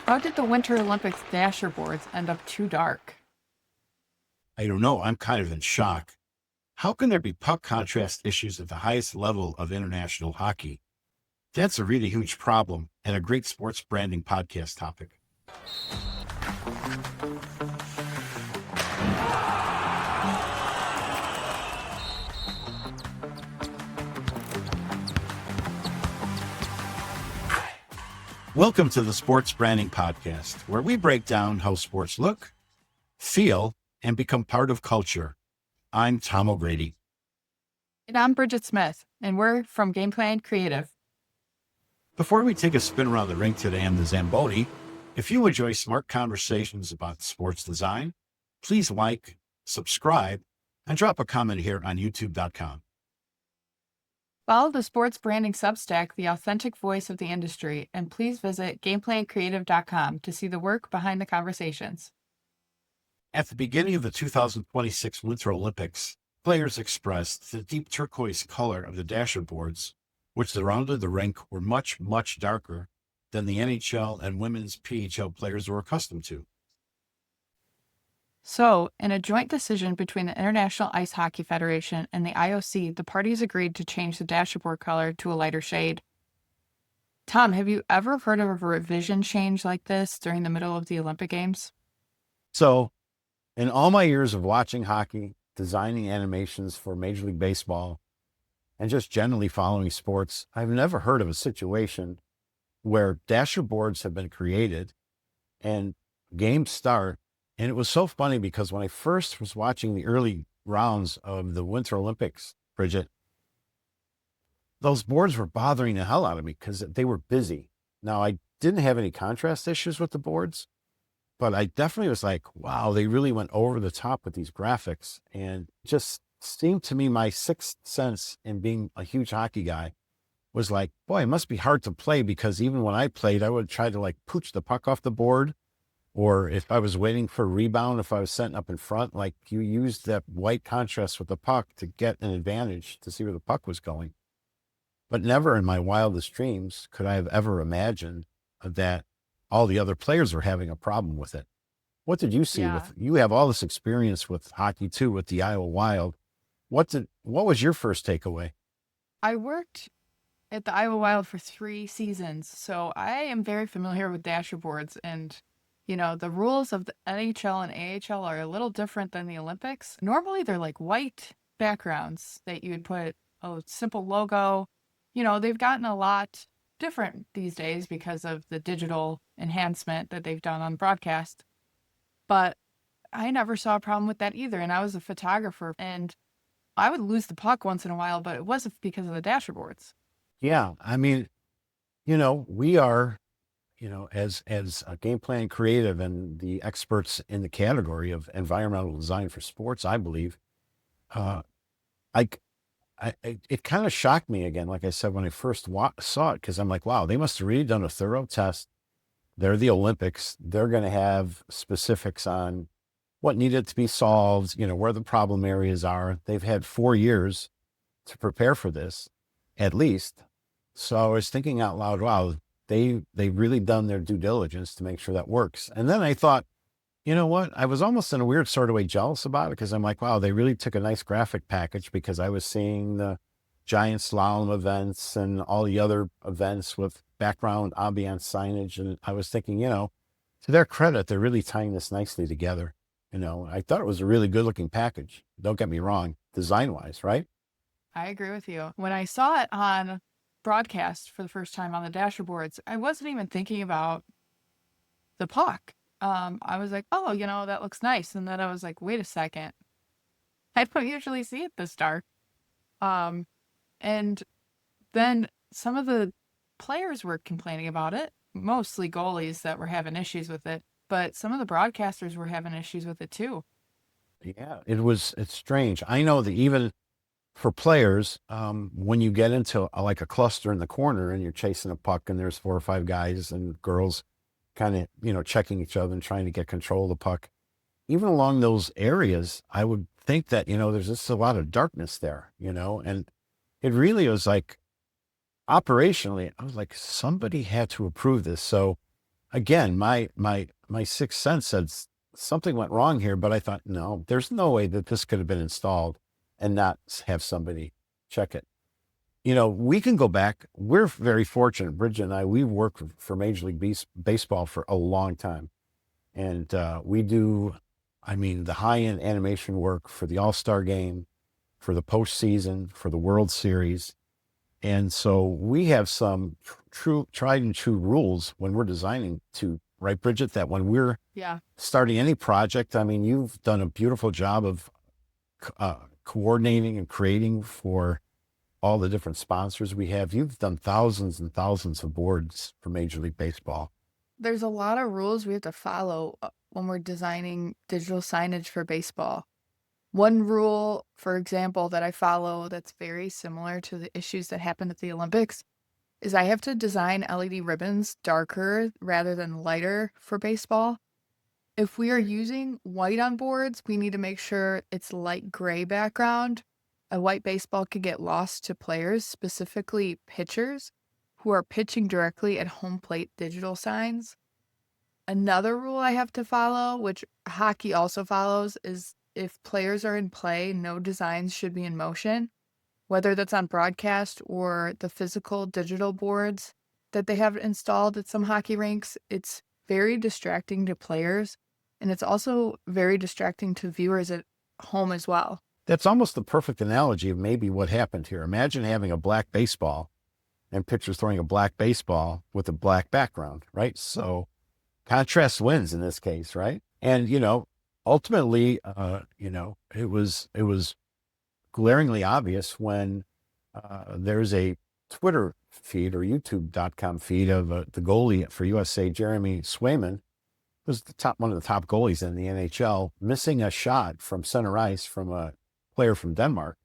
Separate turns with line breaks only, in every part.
How did the Winter Olympics dasher boards end up too dark?
I don't know. I'm kind of in shock. How can there be puck contrast issues at the highest level of international hockey? That's a really huge problem and a great sports branding podcast topic. Welcome to the Sports Branding Podcast, where we break down how sports look, feel, and become part of culture. I'm Tom O'Grady.
And I'm Brigitte Smith, and we're from Gameplay and Creative.
Before we take a spin around the rink today on the Zamboni, if you enjoy smart conversations about sports design, please like, subscribe, and drop a comment here on youtube.com.
Follow the Sports Branding Substack, the authentic voice of the industry, and please visit gameplayandcreative.com to see the work behind the conversations.
At the beginning of the 2026 Winter Olympics, players expressed the deep turquoise color of the dasher boards, which surrounded the rink, were much, much darker than the NHL and women's PHL players were accustomed to.
So, in a joint decision between the International Ice Hockey Federation and the IOC, the parties agreed to change the dasher board color to a lighter shade. Tom, have you ever heard of a revision change like this during the middle of the Olympic Games?
So, in all my years of watching hockey, designing animations for Major League Baseball, and just generally following sports, I've never heard of a situation where dasher boards have been created and games start. And it was so funny because when I first was watching the early rounds of the Winter Olympics, Bridget, those boards were bothering the hell out of me because they were busy. Now, I didn't have any contrast issues with the boards, but I definitely was like, wow, they really went over the top with these graphics. And just seemed to me, my sixth sense in being a huge hockey guy was like, boy, it must be hard to play, because even when I played, I would try to like pooch the puck off the board. Or if I was waiting for a rebound, if I was setting up in front, like you used that white contrast with the puck to get an advantage to see where the puck was going. But never in my wildest dreams could I have ever imagined that all the other players were having a problem with it. What did you see
Yeah.
with, you have all this experience with hockey too, with the Iowa Wild. What was your first takeaway?
I worked at the Iowa Wild for 3 seasons, so I am very familiar with dasher boards. And, the rules of the NHL and AHL are a little different than the Olympics. Normally, they're like white backgrounds that you would put a simple logo. They've gotten a lot different these days because of the digital enhancement that they've done on broadcast. But I never saw a problem with that either. And I was a photographer, and I would lose the puck once in a while, but it wasn't because of the dasher boards.
Yeah. I mean, we are, as a game plan creative and the experts in the category of environmental design for sports, I believe, uh, I, it kind of shocked me again, like I said, when I first saw it, because I'm like, wow, they must have really done a thorough test. They're the Olympics. They're going to have specifics on what needed to be solved, where the problem areas are. They've had 4 years to prepare for this, at least. So I was thinking out loud, wow, they've really done their due diligence to make sure that works. And then I thought, you know what? I was almost in a weird sort of way jealous about it, because I'm like, wow, they really took a nice graphic package, because I was seeing the giant slalom events and all the other events with background ambiance signage. And I was thinking, to their credit, they're really tying this nicely together. I thought it was a really good looking package. Don't get me wrong, design wise, right?
I agree with you. When I saw it on broadcast for the first time on the dasher boards, I wasn't even thinking about the puck. I was like, oh, that looks nice. And then I was like, wait a second. I don't usually see it this dark. Um, and then some of the players were complaining about it, mostly goalies that were having issues with it, but some of the broadcasters were having issues with it too.
Yeah, it's strange. I know that even for players, when you get into like a cluster in the corner and you're chasing a puck and there's 4 or 5 guys and girls kind of, checking each other and trying to get control of the puck, even along those areas, I would think that, there's just a lot of darkness there, and it really was like operationally, I was like, somebody had to approve this. So again, my sixth sense said something went wrong here, but I thought, no, there's no way that this could have been installed and not have somebody check it. We can go back. We're very fortunate, Bridget and I. We've worked for Major League Baseball for a long time, and we do, I mean, the high-end animation work for the All-Star Game, for the postseason, for the World Series. And so we have some true tried and true rules when we're designing to, right, Bridget, that when we're
Yeah.
starting any project, I mean, you've done a beautiful job of coordinating and creating for all the different sponsors we have. You've done thousands and thousands of boards for Major League Baseball.
There's a lot of rules we have to follow when we're designing digital signage for baseball. One rule, for example, that I follow that's very similar to the issues that happened at the Olympics is I have to design LED ribbons darker rather than lighter for baseball. If we are using white on boards, we need to make sure it's light gray background. A white baseball could get lost to players, specifically pitchers, who are pitching directly at home plate digital signs. Another rule I have to follow, which hockey also follows, is if players are in play, no designs should be in motion, whether that's on broadcast or the physical digital boards that they have installed at some hockey rinks. It's very distracting to players, and it's also very distracting to viewers at home as well.
That's almost the perfect analogy of maybe what happened here. Imagine having a black baseball and pitchers throwing a black baseball with a black background, right? So contrast wins in this case, right? And, ultimately, it was glaringly obvious when there's a Twitter feed or YouTube.com feed of the goalie for USA, Jeremy Swayman, was one of the top goalies in the NHL, missing a shot from center ice from a player from Denmark.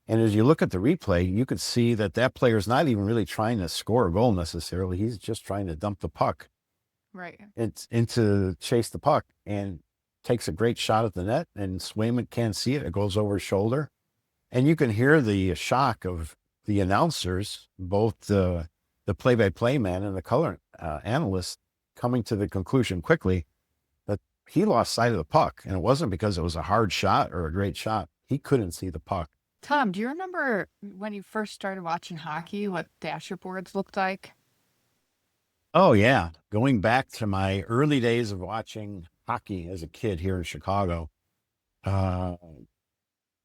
And as you look at the replay, you could see that player is not even really trying to score a goal necessarily. He's just trying to dump the puck
Right.
into chase the puck, and takes a great shot at the net, and Swayman can't see it. It goes over his shoulder. And you can hear the shock of the announcers, both the play-by-play man and the color analyst, coming to the conclusion quickly that he lost sight of the puck. And it wasn't because it was a hard shot or a great shot. He couldn't see the puck.
Tom, do you remember when you first started watching hockey, what dasher boards looked like?
Oh, yeah. Going back to my early days of watching hockey as a kid here in Chicago,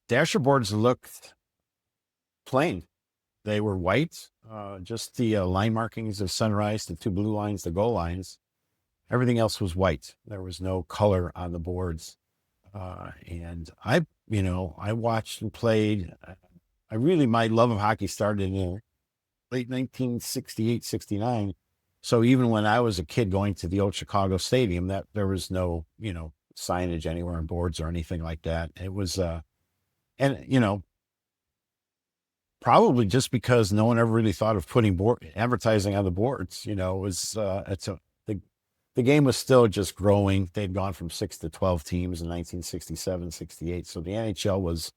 dasher boards looked plain. They were white, just the line markings of center ice, the two blue lines, the goal lines. Everything else was white. There was no color on the boards. And I watched and played. My love of hockey started in the late 1968, 69. So even when I was a kid going to the old Chicago Stadium, that there was no, signage anywhere on boards or anything like that. It was, probably just because no one ever really thought of putting advertising on the boards, the game was still just growing. They'd gone from 6 to 12 teams in 1967, 68. So the NHL was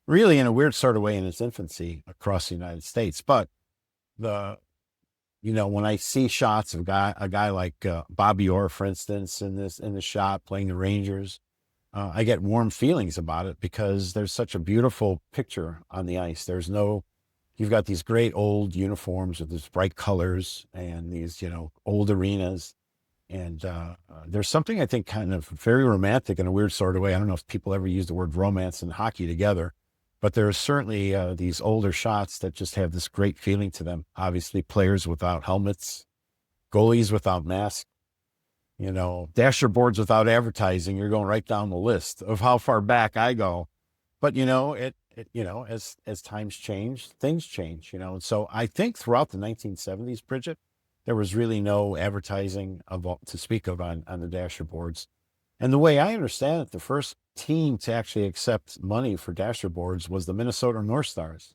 really, in a weird sort of way, in its infancy across the United States. But when I see shots of a guy like Bobby Orr, for instance, in the shot playing the Rangers, I get warm feelings about it because there's such a beautiful picture on the ice. You've got these great old uniforms with these bright colors and these, old arenas. And there's something I think kind of very romantic in a weird sort of way. I don't know if people ever use the word romance and hockey together, but there are certainly these older shots that just have this great feeling to them. Obviously, players without helmets, goalies without masks, dasher boards without advertising. You're going right down the list of how far back I go. But, as times change, things change, And so I think throughout the 1970s, Bridget, there was really no advertising to speak of on the dasher boards. And the way I understand it, the first team to actually accept money for dasher boards was the Minnesota North Stars.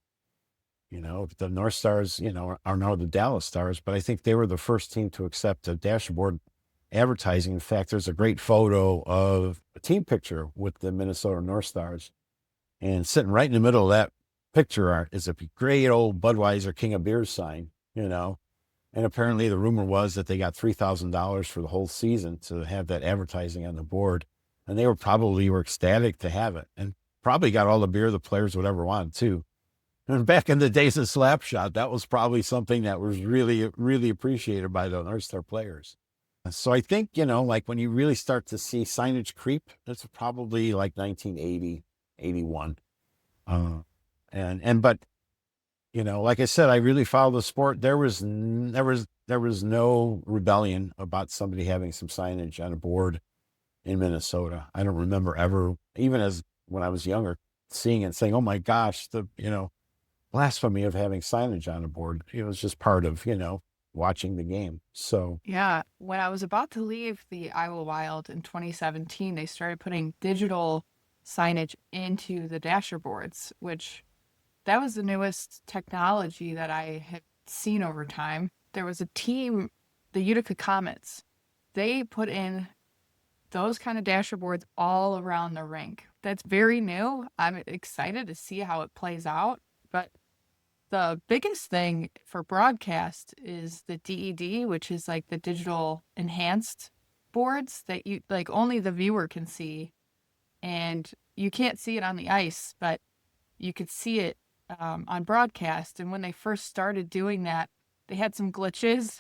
The North Stars, are now the Dallas Stars, but I think they were the first team to accept a dasher board advertising. In fact, there's a great photo of a team picture with the Minnesota North Stars. And sitting right in the middle of that picture art is a great old Budweiser King of Beers sign, And apparently the rumor was that they got $3,000 for the whole season to have that advertising on the board. And they were ecstatic to have it, and probably got all the beer the players would ever want too. And back in the days of Slapshot, that was probably something that was really, really appreciated by the North Star players. So I think, like when you really start to see signage creep, that's probably like 1980, 81. But like I said, I really followed the sport. There was no rebellion about somebody having some signage on a board in Minnesota. I don't remember ever, even as when I was younger, seeing it and saying, "Oh my gosh, the blasphemy of having signage on a board." It was just part of watching the game. So
Yeah, when I was about to leave the Iowa Wild in 2017, they started putting digital signage into the dasher boards, which that was the newest technology that I had seen over time. There was a team, the Utica Comets. They put in those kind of dasher boards all around the rink. That's very new. I'm excited to see how it plays out. But the biggest thing for broadcast is the DED, which is like the digital enhanced boards that you like only the viewer can see. And you can't see it on the ice, but you could see it on broadcast. And when they first started doing that, they had some glitches.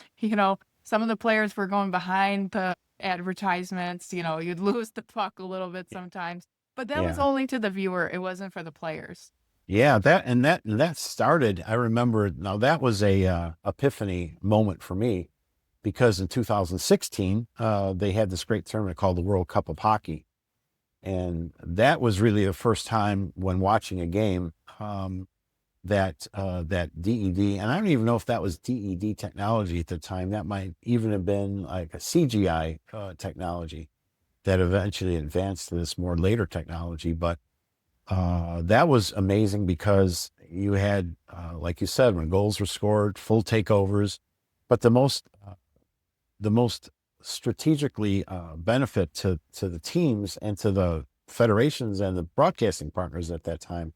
Some of the players were going behind the advertisements. You'd lose the puck a little bit sometimes. But that was
yeah,
only to the viewer. It wasn't for the players.
yeah, that started. I remember now that was a epiphany moment for me, because in 2016 they had this great tournament called the World Cup of Hockey, and that was really the first time when watching a game that DED, and I don't even know if that was DED technology at the time. That might even have been like a CGI technology that eventually advanced to this more later technology. But that was amazing because you had, like you said, when goals were scored, full takeovers, but the most strategically benefit to the teams and to the federations and the broadcasting partners at that time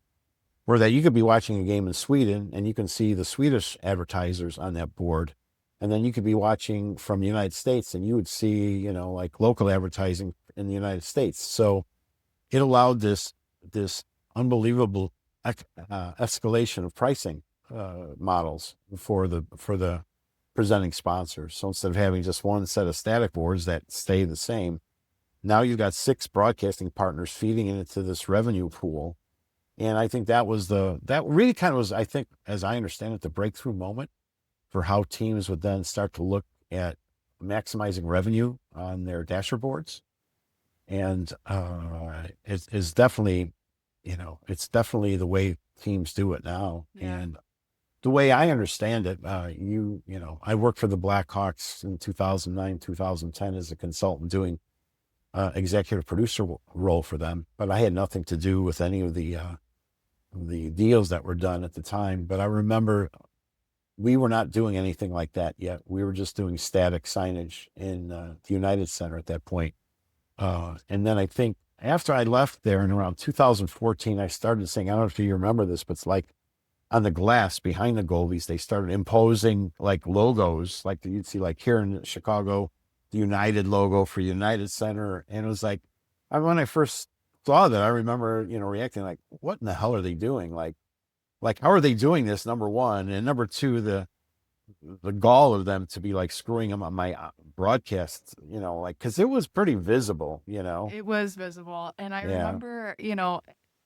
were that you could be watching a game in Sweden and you can see the Swedish advertisers on that board. And then you could be watching from the United States and you would see, like local advertising in the United States. So it allowed this unbelievable escalation of pricing models for the presenting sponsors. So instead of having just one set of static boards that stay the same, now you've got 6 broadcasting partners feeding into this revenue pool. And I think that really kind of was, I think, as I understand it, the breakthrough moment for how teams would then start to look at maximizing revenue on their dasher boards. And it's definitely, it's definitely the way teams do it now.
Yeah.
And the way I understand it, I worked for the Blackhawks in 2009, 2010 as a consultant doing executive producer role for them, but I had nothing to do with any of the deals that were done at the time. But I remember we were not doing anything like that yet. We were just doing static signage in the United Center at that point. And then I think after I left there in around 2014, I started saying, I don't know if you remember this, but it's like on the glass behind the goalies, they started imposing like logos, like you'd see like here in Chicago, the United logo for United Center. And it was like, when I first saw that, I remember, reacting like, what in the hell are they doing? Like, how are they doing this? Number one. And number two, the gall of them to be like screwing them on my broadcast, cause it was pretty visible,
It was visible. And I
Yeah.
remember,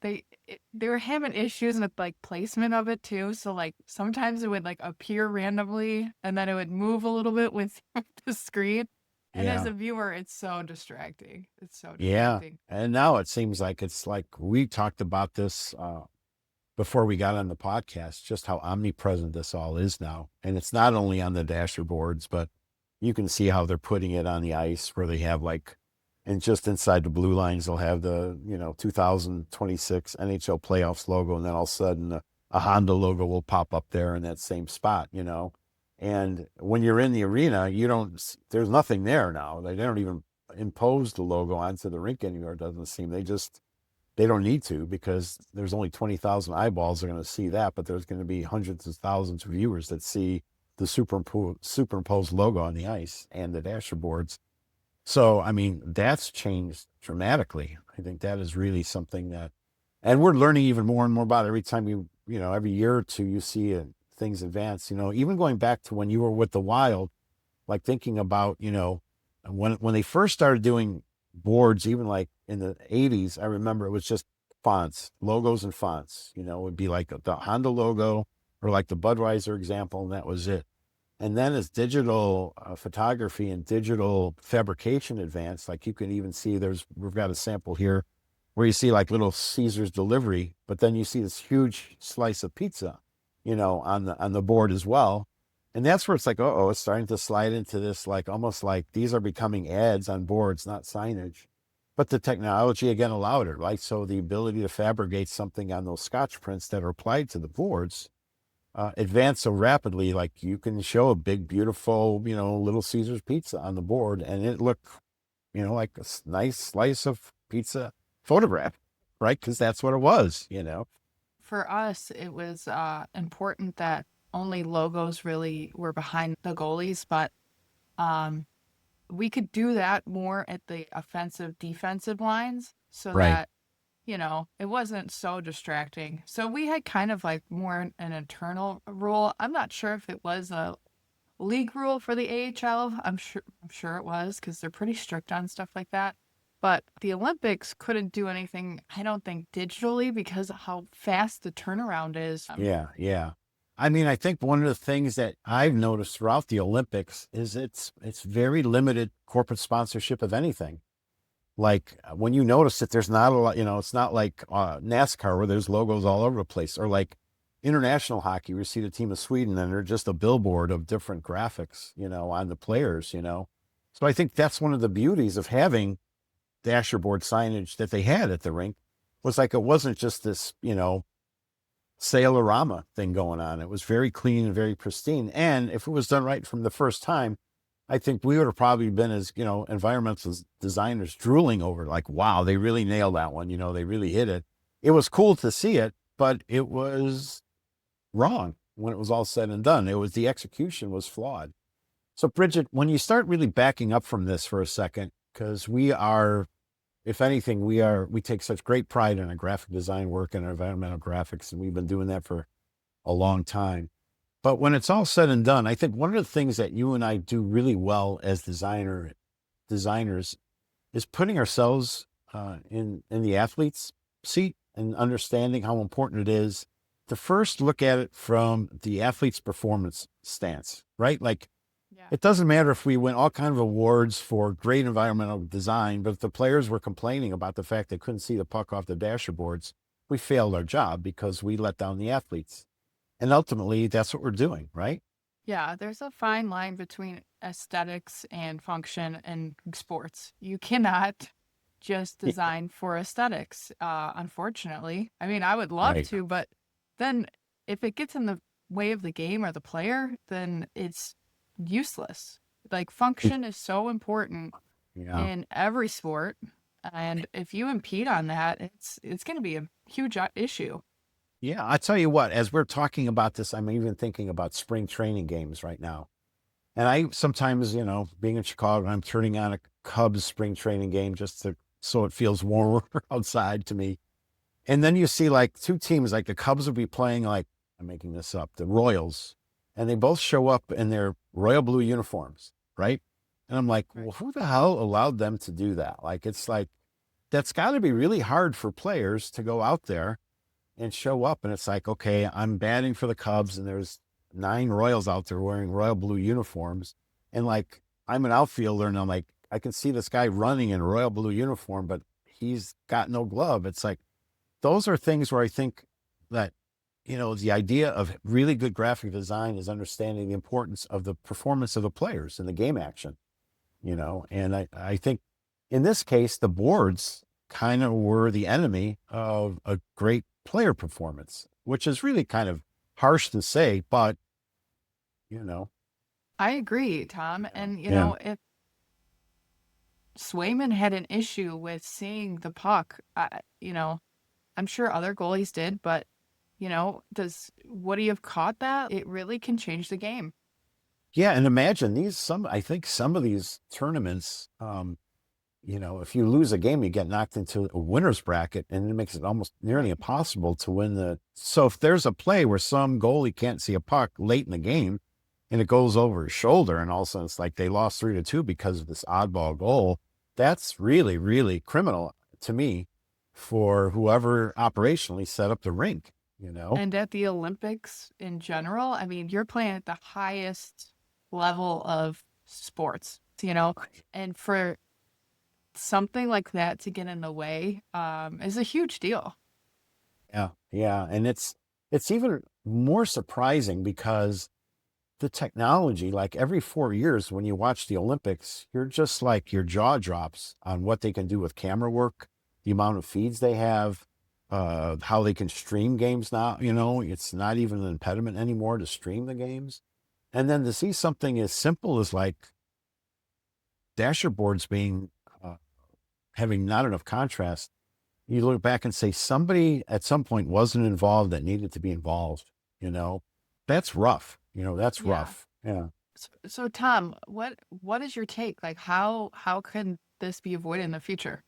they were having issues with like placement of it too. So like sometimes it would like appear randomly and then it would move a little bit with the screen. And as
Yeah.
a viewer, it's so distracting. It's so
Yeah.
distracting.
And now it seems like it's like we talked about this before we got on the podcast, just how omnipresent this all is now. And it's not only on the dasher boards, but you can see how they're putting it on the ice where they have like, and just inside the blue lines, they'll have the, 2026 NHL playoffs logo. And then all of a sudden a Honda logo will pop up there in that same spot, And when you're in the arena, there's nothing there now. They don't even impose the logo onto the rink anymore. It doesn't seem. They don't need to, because there's only 20,000 eyeballs are going to see that, but there's going to be hundreds of thousands of viewers that see the superimposed logo on the ice and the dasher boards. So, I mean, that's changed dramatically. I think that is really something that, and we're learning even more and more about it every time every year or two, you see things advance, even going back to when you were with the Wild, like thinking about, when they first started doing boards, even like in the 80s, I remember it was just fonts, logos and fonts, it would be like the Honda logo or like the Budweiser example, and that was it. And then as digital photography and digital fabrication advanced, like you can even see we've got a sample here where you see like little Caesar's delivery, but then you see this huge slice of pizza, on the board as well. And that's where it's like, it's starting to slide into this, like almost like these are becoming ads on boards, not signage. But the technology again allowed it, right? So the ability to fabricate something on those Scotch prints that are applied to the boards advanced so rapidly. Like you can show a big, beautiful, Little Caesar's pizza on the board, and it looked, like a nice slice of pizza photograph, right? Because that's what it was.
For us, it was important that only logos really were behind the goalies, but um, we could do that more at the offensive defensive lines so
Right.
that, it wasn't so distracting. So we had kind of like more an internal rule. I'm not sure if it was a league rule for the AHL. I'm sure it was because they're pretty strict on stuff like that. But the Olympics couldn't do anything, I don't think, digitally because of how fast the turnaround is.
Yeah. Yeah. I mean, I think one of the things that I've noticed throughout the Olympics is it's very limited corporate sponsorship of anything. Like when you notice that there's not a lot, it's not like NASCAR where there's logos all over the place, or like international hockey, where you see the team of Sweden and they're just a billboard of different graphics, on the players. So I think that's one of the beauties of having dasherboard signage that they had at the rink, was like it wasn't just this, sailorama thing going on. It was very clean and very pristine. And if it was done right from the first time, I think we would have probably been, as environmental designers, drooling over like, wow, they really nailed that one. They really hit it. It was cool to see it, but it was wrong when it was all said and done. The execution was flawed. So Bridget, when you start really backing up from this for a second, because we are, if anything, we take such great pride in our graphic design work and our environmental graphics, and we've been doing that for a long time. But when it's all said and done, I think one of the things that you and I do really well as designers is putting ourselves in the athlete's seat and understanding how important it is to first look at it from the athlete's performance stance, right? Like
Yeah.
it doesn't matter if we win all kinds of awards for great environmental design, but if the players were complaining about the fact they couldn't see the puck off the dasherboards, we failed our job because we let down the athletes. And ultimately, that's what we're doing, right?
Yeah, there's a fine line between aesthetics and function in sports. You cannot just
Yeah.
design for aesthetics, unfortunately. I mean, I would love
Right.
to, but then if it gets in the way of the game or the player, then it's useless. Like, function is so important
Yeah.
in every sport, and if you impede on that, it's going to be a huge issue.
Yeah. I tell you what, as we're talking about this, I'm even thinking about spring training games right now. And I sometimes, being in Chicago, I'm turning on a Cubs spring training game just so it feels warmer outside to me. And then you see like two teams, like the Cubs will be playing, like, I'm making this up, the Royals, and they both show up in their royal blue uniforms, right? And I'm like,
Right.
well, who the hell allowed them to do that? Like, it's like, that's got to be really hard for players to go out there and show up. And it's like, okay, I'm batting for the Cubs, and there's 9 Royals out there wearing royal blue uniforms. And like, I'm an outfielder, and I'm like, I can see this guy running in a royal blue uniform, but he's got no glove. It's like, those are things where I think that, the idea of really good graphic design is understanding the importance of the performance of the players and the game action, and I think in this case, the boards kind of were the enemy of a great player performance, which is really kind of harsh to say, but, you know,
I agree, Tom. And,
yeah,
if Swayman had an issue with seeing the puck, I'm sure other goalies did, but, would he have caught that? It really can change the game.
Yeah, and imagine I think some of these tournaments, if you lose a game, you get knocked into a winner's bracket, and it makes it almost nearly
Right.
impossible to win so if there's a play where some goalie can't see a puck late in the game and it goes over his shoulder, and all of a sudden it's like they lost 3-2 because of this oddball goal, that's really, really criminal to me for whoever operationally set up the rink, you know?
And at the Olympics in general, I mean, you're playing at the highest level of sports, and for something like that to get in the way is a huge deal.
Yeah, yeah, and it's even more surprising because the technology, like every 4 years when you watch the Olympics, you're just like your jaw drops on what they can do with camera work, the amount of feeds they have, how they can stream games now. It's not even an impediment anymore to stream the games. And then to see something as simple as like dasher boards having not enough contrast, you look back and say somebody at some point wasn't involved that needed to be involved, you know? That's rough. That's
Yeah.
rough. Yeah.
So Tom, what is your take? Like how can this be avoided in the future?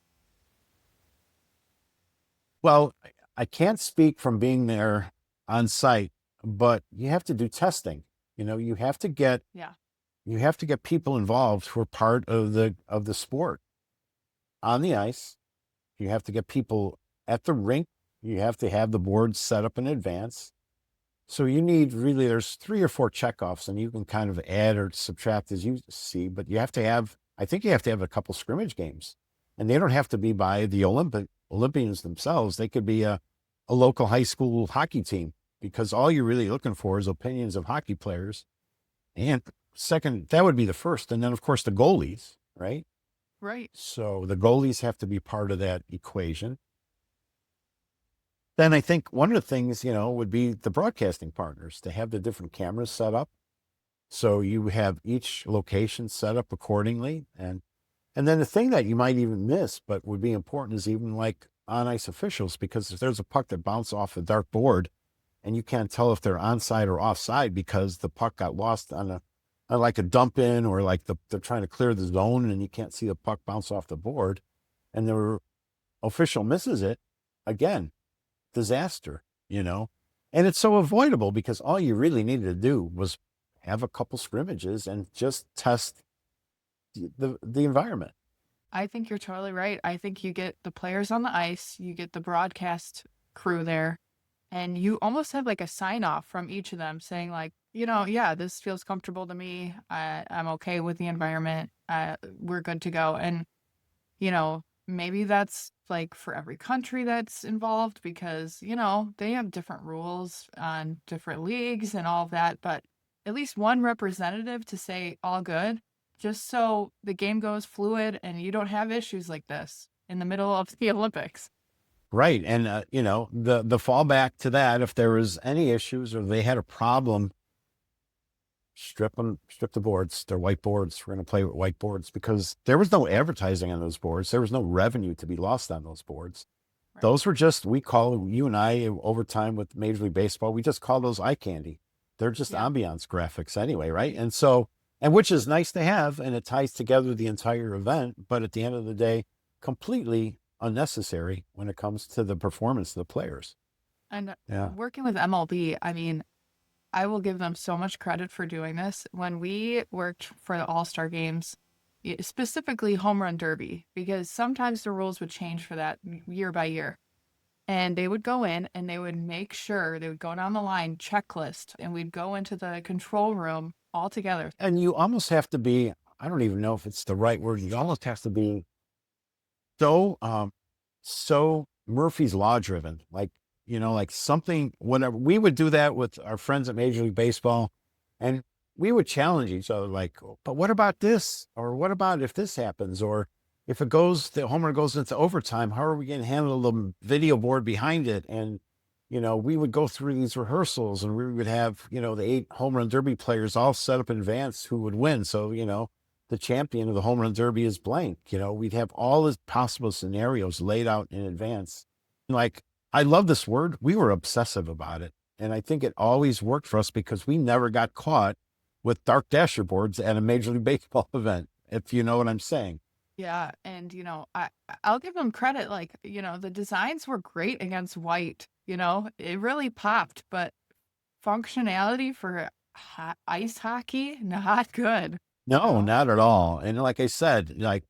Well, I can't speak from being there on site, but you have to do testing. You have to get
Yeah.
people involved who are part of the sport on the ice. You have to get people at the rink. You have to have the boards set up in advance. So there's 3 or 4 checkoffs, and you can kind of add or subtract as you see, but I think you have to have a couple scrimmage games, and they don't have to be by the Olympians themselves. They could be a local high school hockey team, because all you're really looking for is opinions of hockey players. And second, that would be the first. And then, of course, the goalies, right?
Right.
So the goalies have to be part of that equation. Then I think one of the things, would be the broadcasting partners to have the different cameras set up. So you have each location set up accordingly. And then the thing that you might even miss, but would be important, is even like on ice officials, because if there's a puck that bounced off a dark board and you can't tell if they're onside or offside because the puck got lost on like a dump in, or like they're trying to clear the zone and you can't see the puck bounce off the board, and the official misses it, again, disaster. And it's so avoidable because all you really needed to do was have a couple scrimmages and just test the environment.
I think you're totally right. I think you get the players on the ice, you get the broadcast crew there, and you almost have like a sign off from each of them saying like, yeah, this feels comfortable to me. I'm okay with the environment. We're good to go. And maybe that's like for every country that's involved because, they have different rules on different leagues and all of that, but at least one representative to say all good, just so the game goes fluid and you don't have issues like this in the middle of the Olympics.
Right. And, the fallback to that, if there was any issues or they had a problem, strip the boards. They're white boards. We're going to play with white boards, because there was no advertising on those boards. There was no revenue to be lost on those boards.
Right.
Those were you and I, over time with Major League Baseball, we just call those eye candy. They're just
Yeah.
ambiance graphics anyway, right? And which is nice to have, and it ties together the entire event, but at the end of the day, completely unnecessary when it comes to the performance of the players.
And
Yeah.
working with MLB, I mean, I will give them so much credit for doing this. When we worked for the All-Star games, specifically home run derby, because sometimes the rules would change for that year by year. And they would go in and they would make sure they would go down the line, checklist, and we'd go into the control room all together.
And you almost have to be, I don't even know if it's the right word, you almost have to be so Murphy's Law driven, like something, whatever. We would do that with our friends at Major League Baseball, and we would challenge each other, like, but what about this? Or what about if this happens? Or if the homer goes into overtime, how are we going to handle the video board behind it? And, we would go through these rehearsals, and we would have, the 8 home run derby players all set up in advance who would win. So, the champion of the home run derby is blank. We'd have all the possible scenarios laid out in advance. Like, I love this word. We were obsessive about it. And I think it always worked for us because we never got caught with dark dasher boards at a Major League Baseball event, if you know what I'm saying.
Yeah, and I'll give them credit. Like, the designs were great against white. It really popped, but functionality for ice hockey, not good.
No,
So
not at all. And like I said, like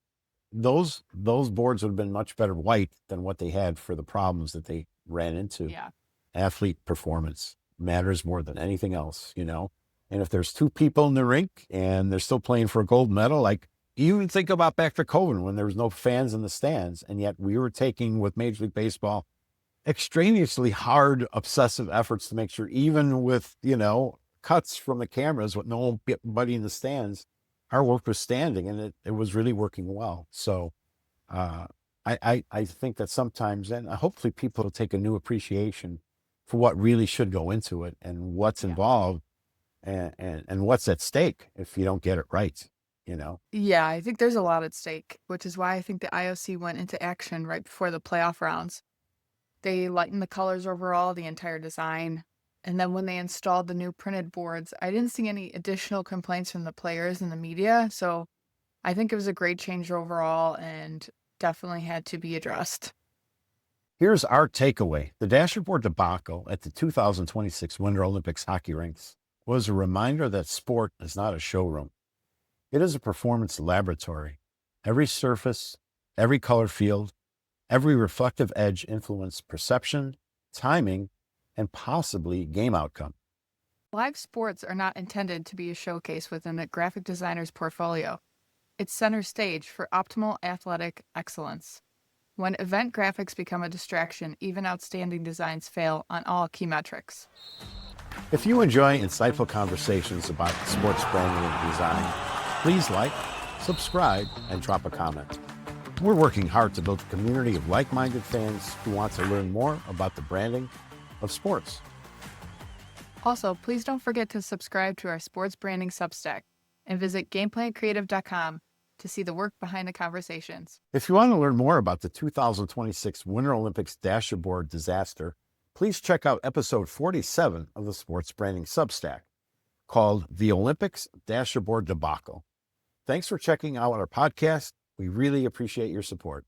those boards would have been much better white than what they had for the problems that they ran into.
yeah,
Athlete performance matters more than anything else, you know? And if there's two people in the rink and they're still playing for a gold medal, like you even think about back to COVID when there was no fans in the stands, and yet we were taking with Major League Baseball extraneously hard, obsessive efforts to make sure, even with, cuts from the cameras with nobody in the stands, our work was standing, and it was really working well. So uh, I think that sometimes, and hopefully people will take a new appreciation for what really should go into it and what's
yeah.
involved and what's at stake if you don't get it right, you know?
Yeah, I think there's a lot at stake, which is why I think the IOC went into action right before the playoff rounds. They lightened the colors overall, the entire design. And then when they installed the new printed boards, I didn't see any additional complaints from the players and the media. So I think it was a great change overall and definitely had to be addressed.
Here's our takeaway. The dashboard debacle at the 2026 Winter Olympics hockey rinks was a reminder that sport is not a showroom. It is a performance laboratory. Every surface, every color field, every reflective edge influence perception, timing, and possibly game outcome.
Live sports are not intended to be a showcase within a graphic designer's portfolio. It's center stage for optimal athletic excellence. When event graphics become a distraction, even outstanding designs fail on all key metrics.
If you enjoy insightful conversations about sports branding and design, please like, subscribe, and drop a comment. We're working hard to build a community of like-minded fans who want to learn more about the branding of sports.
Also, please don't forget to subscribe to our sports branding Substack and visit gameplantcreative.com to see the work behind the conversations.
If you want to learn more about the 2026 Winter Olympics dashboard disaster, please check out episode 47 of the Sports Branding Substack, called The Olympics Dashboard Debacle. Thanks for checking out our podcast. We really appreciate your support.